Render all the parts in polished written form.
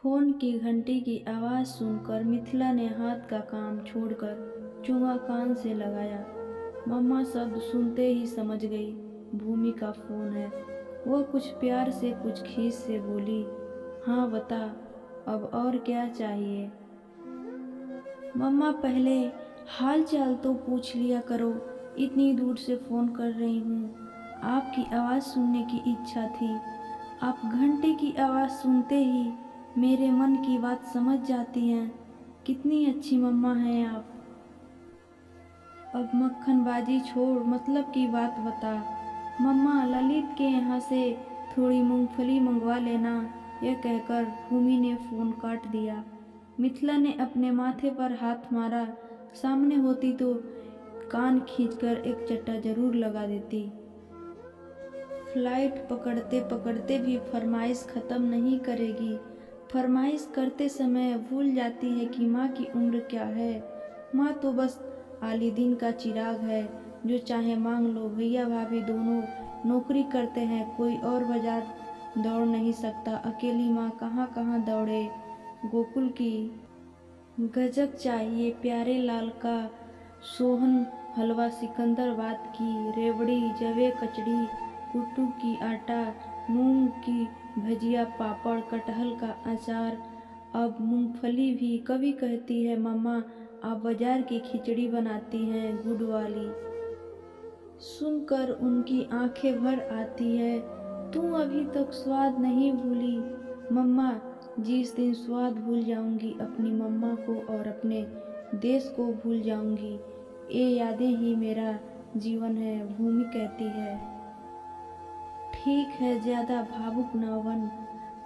Phone की घंटी की आवाज़ सुनकर मिथिला ने हाथ का काम छोड़कर चूहा कान से लगाया। मम्मा शब्द सुनते ही समझ गई, भूमि का फोन है। वह कुछ प्यार से कुछ खीस से बोली, हाँ बता, अब और क्या चाहिए। मम्मा पहले हाल चाल तो पूछ लिया करो, इतनी दूर से फ़ोन कर रही हूँ। आपकी आवाज़ सुनने की इच्छा थी। आप घंटे की आवाज़ सुनते ही मेरे मन की बात समझ जाती हैं। कितनी अच्छी मम्मा हैं आप। अब मक्खनबाजी छोड़, मतलब की बात बता। मम्मा ललित के यहाँ से थोड़ी मूंगफली मंगवा लेना। यह कहकर भूमि ने फ़ोन काट दिया। मिथिला ने अपने माथे पर हाथ मारा। सामने होती तो कान खींचकर एक चट्टा जरूर लगा देती। फ्लाइट पकड़ते पकड़ते भी फरमाइश ख़त्म नहीं करेगी। फरमाइश करते समय भूल जाती है कि माँ की उम्र क्या है। माँ तो बस आली दिन का चिराग है, जो चाहे मांग लो। भैया भाभी दोनों नौकरी करते हैं, कोई और बाजार दौड़ नहीं सकता। अकेली माँ कहाँ कहाँ दौड़े। गोकुल की गजक चाहिए, प्यारे लाल का सोहन हलवा, सिकंदराबाद की रेवड़ी, जवे कचड़ी, कुट्टू की आटा, मूंग की भजिया, पापड़, कटहल का अचार, अब मूंगफली भी। कभी कहती है, मम्मा आप बाजार की खिचड़ी बनाती हैं गुड़ वाली। सुनकर उनकी आंखें भर आती है। तुम अभी तक स्वाद नहीं भूली मम्मा। जिस दिन स्वाद भूल जाऊंगी, अपनी मम्मा को और अपने देश को भूल जाऊंगी। ये यादें ही मेरा जीवन है, भूमि कहती है। ठीक है, ज़्यादा भावुक ना बन।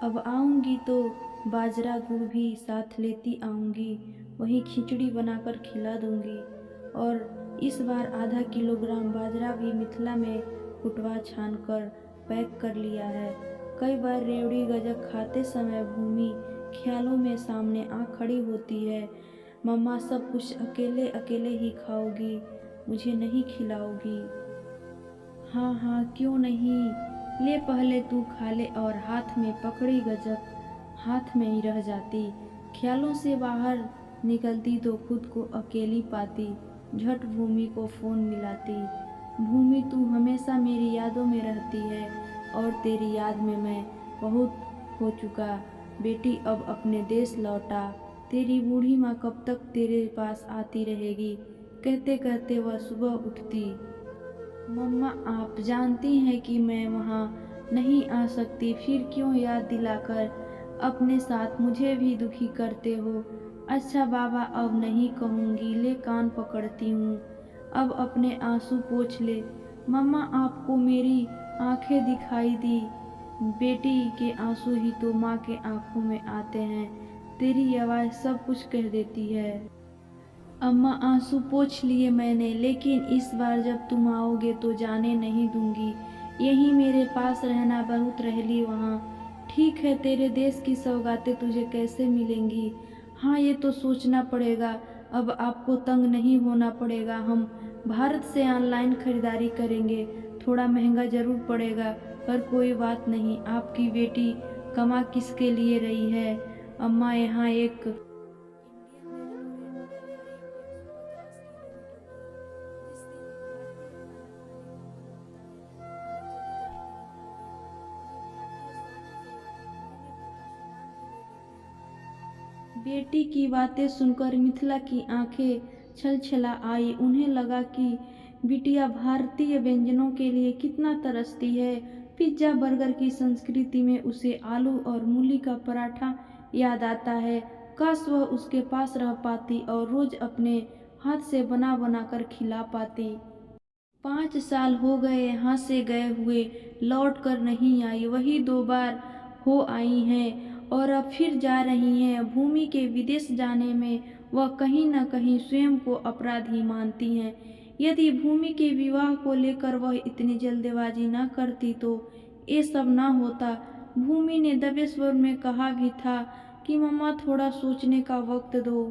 अब आऊंगी तो बाजरा गुड़ भी साथ लेती आऊंगी। वही खिचड़ी बनाकर खिला दूंगी। और इस बार आधा किलोग्राम बाजरा भी मिथिला में कुटवा छान कर पैक कर लिया है। कई बार रेवड़ी गजक खाते समय भूमि ख्यालों में सामने आ खड़ी होती है। मम्मा सब कुछ अकेले अकेले ही खाओगी, मुझे नहीं खिलाओगी। हाँ हाँ, क्यों नहीं, ले पहले तू खा ले। और हाथ में पकड़ी गजक हाथ में ही रह जाती। ख्यालों से बाहर निकलती तो खुद को अकेली पाती। झट भूमि को फ़ोन मिलाती। भूमि, तू हमेशा मेरी यादों में रहती है और तेरी याद में मैं बहुत हो चुका। बेटी अब अपने देश लौटा। तेरी बूढ़ी माँ कब तक तेरे पास आती रहेगी। कहते कहते वह सुबह उठती। मम्मा आप जानती हैं कि मैं वहाँ नहीं आ सकती, फिर क्यों याद दिलाकर अपने साथ मुझे भी दुखी करते हो। अच्छा बाबा, अब नहीं कहूँगी, ले कान पकड़ती हूँ। अब अपने आंसू पोंछ ले। मम्मा आपको मेरी आंखें दिखाई दी। बेटी के आंसू ही तो माँ के आंखों में आते हैं। तेरी आवाज़ सब कुछ कह देती है। अम्मा आंसू पोंछ लिए मैंने, लेकिन इस बार जब तुम आओगे तो जाने नहीं दूंगी। यहीं मेरे पास रहना, बहुत रह ली वहाँ। ठीक है, तेरे देश की सौगातें तुझे कैसे मिलेंगी। हाँ, ये तो सोचना पड़ेगा। अब आपको तंग नहीं होना पड़ेगा। हम भारत से ऑनलाइन खरीदारी करेंगे। थोड़ा महंगा ज़रूर पड़ेगा, पर कोई बात नहीं। आपकी बेटी कमा किसके लिए रही है। अम्मा यहाँ एक इंडियन रेस्टोरेंट है, करीब 150 किलोमीटर दूर। जिस दिन भारतीय खाना खाने का मन होता है, वहीं चली जाती हैं भाभी। वहीं भारतीय स्वाद से महीने भर का सामान भी ले लेती हैं। बेटी की बातें सुनकर मिथिला की आंखें छलछला आई। उन्हें लगा कि बिटिया भारतीय व्यंजनों के लिए कितना तरसती है। पिज्ज़ा बर्गर की संस्कृति में उसे आलू और मूली का पराठा याद आता है। काश वह उसके पास रह पाती और रोज अपने हाथ से बना बना कर खिला पाती। 5 साल हो गए यहाँ से गए हुए, लौट कर नहीं आई। वही 2 बार हो आई हैं और अब फिर जा रही हैं। भूमि के विदेश जाने में वह कहीं न कहीं स्वयं को अपराधी मानती हैं। यदि भूमि के विवाह को लेकर वह इतनी जल्दबाजी न करती तो ये सब न होता। भूमि ने दबे स्वर में कहा भी था कि मम्मा थोड़ा सोचने का वक्त दो।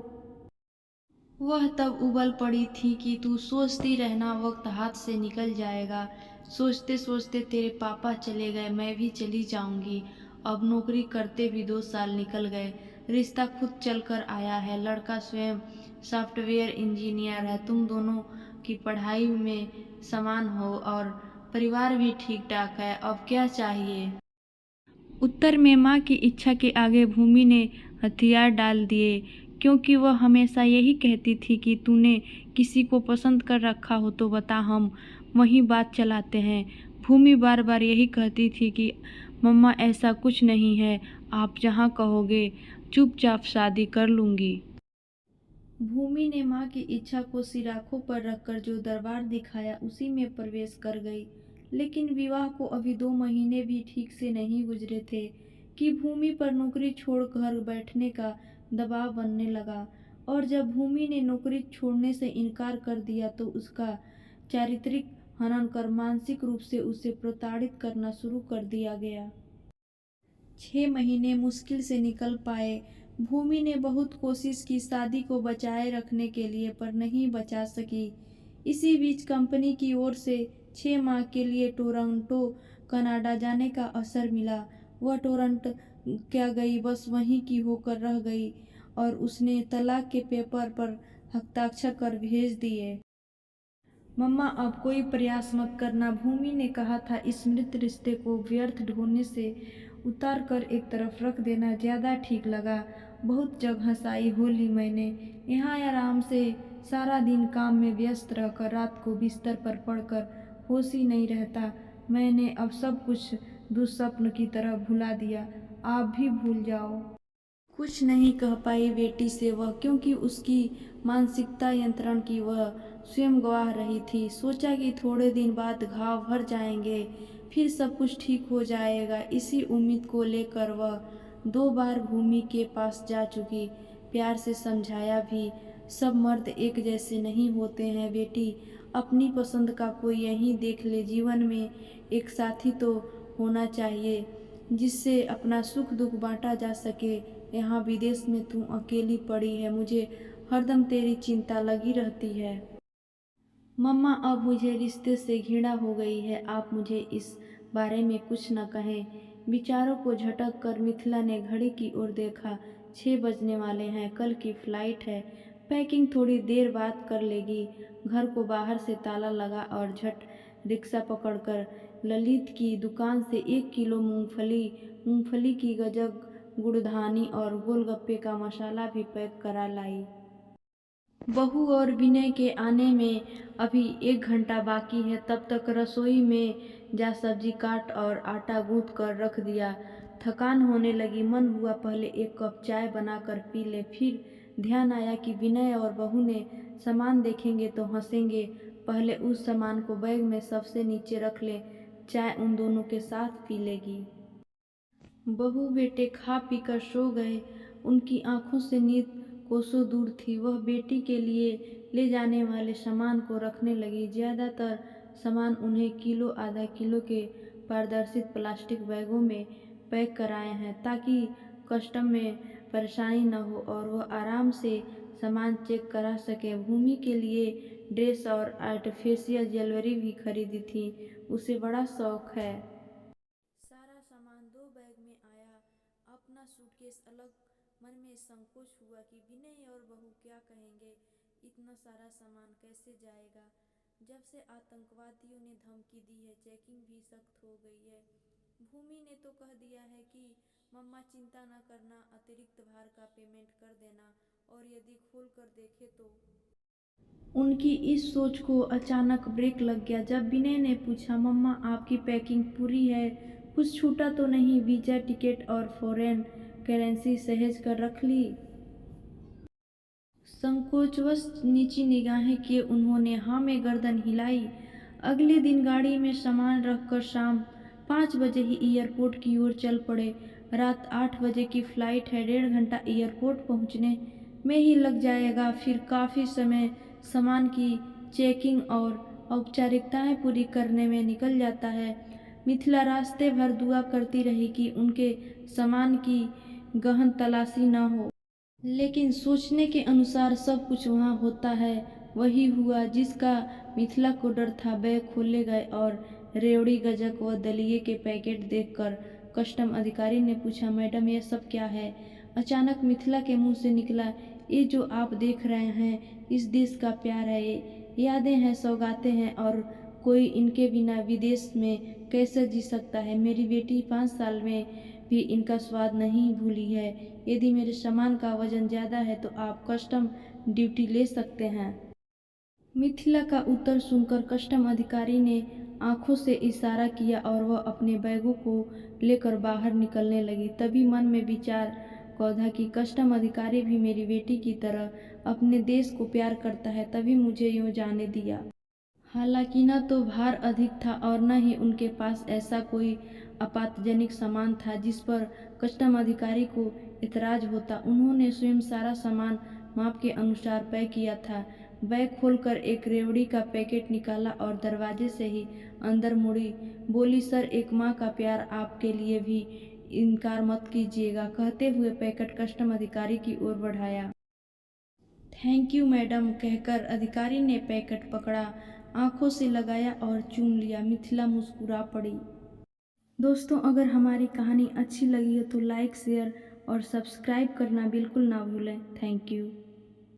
वह तब उबल पड़ी थी कि तू सोचती रहना, वक्त हाथ से निकल जाएगा। सोचते सोचते तेरे पापा चले गए, मैं भी चली जाऊंगी अब नौकरी करते भी 2 साल निकल गए। रिश्ता खुद चलकर आया है। लड़का स्वयं सॉफ्टवेयर इंजीनियर है। तुम दोनों की पढ़ाई में समान हो और परिवार भी ठीक ठाक है। अब क्या चाहिए? उत्तर में माँ की इच्छा के आगे भूमि ने हथियार डाल दिए, क्योंकि वह हमेशा यही कहती थी कि तूने किसी को पसंद कर रखा हो तो बता, हम वही बात चलाते हैं। भूमि बार बार यही कहती थी कि मम्मा ऐसा कुछ नहीं है, आप जहाँ कहोगे चुपचाप शादी कर लूँगी। भूमि ने माँ की इच्छा को सिर आंखों पर रखकर जो दरबार दिखाया उसी में प्रवेश कर गई। लेकिन विवाह को अभी 2 महीने भी ठीक से नहीं गुजरे थे कि भूमि पर नौकरी छोड़ घर बैठने का दबाव बनने लगा। और जब भूमि ने नौकरी छोड़ने से इनकार कर दिया तो उसका चारित्रिक हनन कर मानसिक रूप से उसे प्रताड़ित करना शुरू कर दिया गया। 6 महीने मुश्किल से निकल पाए। भूमि ने बहुत कोशिश की शादी को बचाए रखने के लिए, पर नहीं बचा सकी। इसी बीच कंपनी की ओर से 6 माह के लिए टोरंटो कनाडा जाने का अवसर मिला। वह टोरंटो क्या गई, बस वहीं की होकर रह गई और उसने तलाक के पेपर पर हस्ताक्षर कर भेज दिए। मम्मा अब कोई प्रयास मत करना, भूमि ने कहा था। इस मृत रिश्ते को व्यर्थ ढूंढने से उतार कर एक तरफ रख देना ज़्यादा ठीक लगा। बहुत जग हंसाई हो ली मैंने। यहाँ आराम से सारा दिन काम में व्यस्त रहकर रात को बिस्तर पर पड़कर होश ही नहीं रहता। मैंने अब सब कुछ दुस्वप्न की तरह भुला दिया। आप भी भूल जाओ। कुछ नहीं कह पाई बेटी से वह, क्योंकि उसकी मानसिकता यंत्रण की वह स्वयं गवाह रही थी। सोचा कि थोड़े दिन बाद घाव भर जाएंगे, फिर सब कुछ ठीक हो जाएगा। इसी उम्मीद को लेकर वह 2 बार भूमि के पास जा चुकी, प्यार से समझाया भी। सब मर्द एक जैसे नहीं होते हैं बेटी, अपनी पसंद का कोई यहीं देख ले। जीवन में एक साथी तो होना चाहिए जिससे अपना सुख दुख बांटा जा सके। यहाँ विदेश में तू अकेली पड़ी है, मुझे हरदम तेरी चिंता लगी रहती है। मम्मा अब मुझे रिश्ते से घृणा हो गई है, आप मुझे इस बारे में कुछ न कहें। विचारों को झटक कर मिथिला ने घड़ी की ओर देखा। 6 बजने वाले हैं, कल की फ्लाइट है। पैकिंग थोड़ी देर बाद कर लेगी। घर को बाहर से ताला लगा और झट रिक्शा पकड़कर ललित की दुकान से 1 किलो मूंगफली की गजक, गुड़धानी और गोलगप्पे का मसाला भी पैक करा लाई। बहू और विनय के आने में अभी 1 घंटा बाकी है, तब तक रसोई में जा सब्जी काट और आटा गूंथ कर रख दिया। थकान होने लगी, मन हुआ पहले 1 कप चाय बनाकर पी ले। फिर ध्यान आया कि विनय और बहू ने सामान देखेंगे तो हंसेंगे। पहले उस सामान को बैग में सबसे नीचे रख ले, चाय उन दोनों के साथ पी लेगी। बहू बेटे खा पी कर सो गए। उनकी आंखों से नींद कोसों दूर थी। वह बेटी के लिए ले जाने वाले सामान को रखने लगी। ज़्यादातर सामान उन्हें किलो आधा किलो के पारदर्शित प्लास्टिक बैगों में पैक कराए हैं, ताकि कस्टम में परेशानी न हो और वह आराम से सामान चेक करा सके। भूमि के लिए ड्रेस और आर्टिफिशियल ज्वेलरी भी खरीदी थी, उसे बड़ा शौक है। सारा सामान 2 बैग में आया, अपना सूटकेस अलग। मन में संकोच हुआ कि विनय और बहू क्या कहेंगे, इतना सारा सामान कैसे जाएगा। जब से आतंकवादियों ने धमकी दी है, चेकिंग भी सख्त हो गई है। भूमि ने तो कह दिया है कि मम्मा चिंता न करना, अतिरिक्त भार का पेमेंट कर देना, और यदि खोल कर देखे तो। उनकी इस सोच को अचानक ब्रेक लग गया जब विनय ने पूछा, मम्मा आपकी पैकिंग पूरी है, कुछ छूटा तो नहीं? वीजा, टिकट और फॉरेन करेंसी सहेज कर रख ली? संकोचवश नीची निगाहें किए उन्होंने हाँ में गर्दन हिलाई। अगले दिन गाड़ी में सामान रखकर शाम 5 बजे ही एयरपोर्ट की ओर चल पड़े। रात 8 बजे की फ्लाइट है, 1.5 घंटा एयरपोर्ट पहुंचने में ही लग जाएगा। फिर काफ़ी समय सामान की चेकिंग और औपचारिकताएं पूरी करने में निकल जाता है। मिथिला रास्ते भर दुआ करती रही कि उनके सामान की गहन तलाशी न हो। लेकिन सोचने के अनुसार सब कुछ वहाँ होता है, वही हुआ जिसका मिथिला को डर था। बैग खोले गए और रेवड़ी, गजक व दलिये के पैकेट देखकर कस्टम अधिकारी ने पूछा, मैडम ये सब क्या है? अचानक मिथिला के मुंह से निकला, ये जो आप देख रहे हैं इस देश का प्यार है, ये यादें हैं, सौगातें हैं, और कोई इनके बिना विदेश में कैसे जी सकता है? मेरी बेटी 5 साल में भी इनका स्वाद नहीं भूली है। यदि मेरे सामान का वजन ज़्यादा है तो आप कस्टम ड्यूटी ले सकते हैं। मिथिला का उत्तर सुनकर कस्टम अधिकारी ने आंखों से इशारा किया और वह अपने बैगों को लेकर बाहर निकलने लगी। तभी मन में विचार कौधा कि कस्टम अधिकारी भी मेरी बेटी की तरह अपने देश को प्यार करता है, तभी मुझे यूँ जाने दिया। हालांकि न तो भार अधिक था और न ही उनके पास ऐसा कोई आपातजनिक सामान था जिस पर कस्टम अधिकारी को एतराज होता। उन्होंने स्वयं सारा सामान माप के अनुसार पैक किया था। बैग खोलकर एक रेवड़ी का पैकेट निकाला और दरवाजे से ही अंदर मुड़ी, बोली, सर, एक माँ का प्यार आपके लिए भी इनकार मत कीजिएगा। कहते हुए पैकेट कस्टम अधिकारी की ओर बढ़ाया। थैंक यू मैडम, कहकर अधिकारी ने पैकेट पकड़ा, आंखों से लगाया और चूम लिया। मिथिला मुस्कुरा पड़ी। दोस्तों, अगर हमारी कहानी अच्छी लगी हो तो लाइक, शेयर और सब्सक्राइब करना बिल्कुल ना भूलें। Thank you.